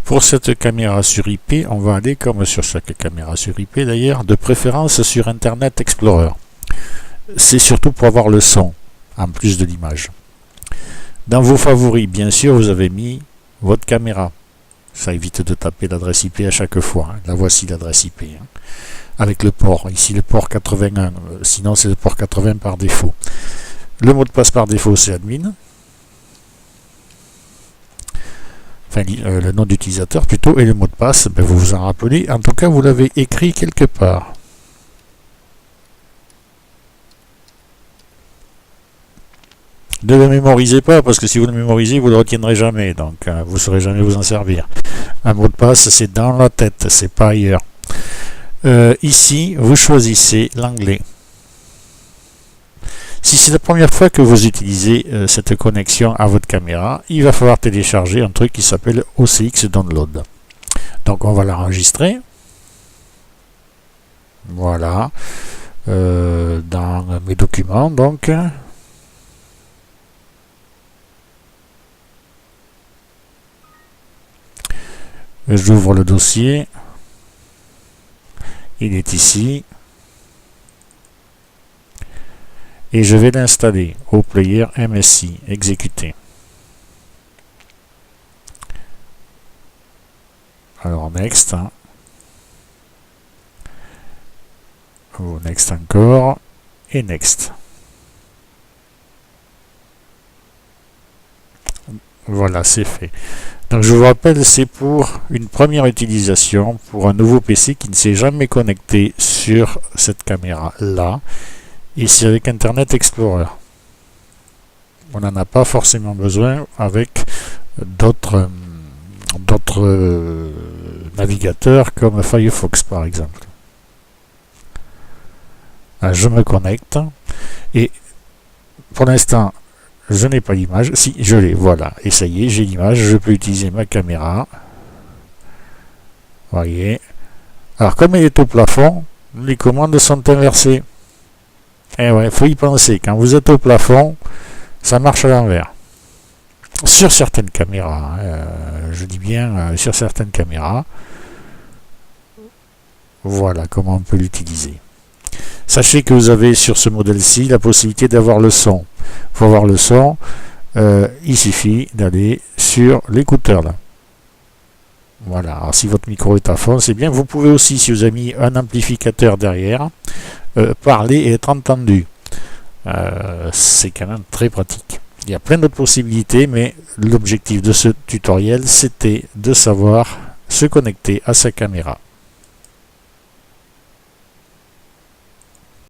Pour cette caméra sur IP, on va aller, comme sur chaque caméra sur IP d'ailleurs, de préférence sur Internet Explorer. C'est surtout pour avoir le son, en plus de l'image. Dans vos favoris, bien sûr, vous avez mis votre caméra. Ça évite de taper l'adresse IP à chaque fois. La voici l'adresse IP. Avec le port. Ici le port 81. Sinon c'est le port 80 par défaut. Le mot de passe par défaut c'est admin. Enfin le nom d'utilisateur plutôt. Et le mot de passe, vous vous en rappelez. En tout cas vous l'avez écrit quelque part. Ne le mémorisez pas, parce que si vous le mémorisez, vous ne le retiendrez jamais, donc vous ne saurez jamais vous en servir. Un mot de passe, c'est dans la tête, c'est pas ailleurs. Ici, vous choisissez l'anglais. Si c'est la première fois que vous utilisez cette connexion à votre caméra, il va falloir télécharger un truc qui s'appelle OCX Download. Donc on va l'enregistrer. Voilà. Dans mes documents, donc. J'ouvre le dossier, il est ici, et je vais l'installer au player MSI, exécuter. Alors next, ou next encore, et next. Voilà, c'est fait. Donc je vous rappelle, c'est pour une première utilisation, pour un nouveau PC qui ne s'est jamais connecté sur cette caméra-là, et c'est avec Internet Explorer. On n'en a pas forcément besoin avec d'autres navigateurs comme Firefox par exemple. Là, je me connecte, et pour l'instant, je n'ai pas l'image. Si, je l'ai, voilà. Et ça y est, j'ai l'image. Je peux utiliser ma caméra. Voyez. Alors, comme elle est au plafond, les commandes sont inversées. Et ouais, il faut y penser. Quand vous êtes au plafond, ça marche à l'envers. Sur certaines caméras. Je dis bien sur certaines caméras. Voilà comment on peut l'utiliser. Sachez que vous avez sur ce modèle-ci la possibilité d'avoir le son. Pour avoir le son, il suffit d'aller sur l'écouteur là. Voilà, alors si votre micro est à fond, c'est bien. Vous pouvez aussi, si vous avez mis un amplificateur derrière, parler et être entendu. C'est quand même très pratique. Il y a plein d'autres possibilités, mais l'objectif de ce tutoriel, c'était de savoir se connecter à sa caméra.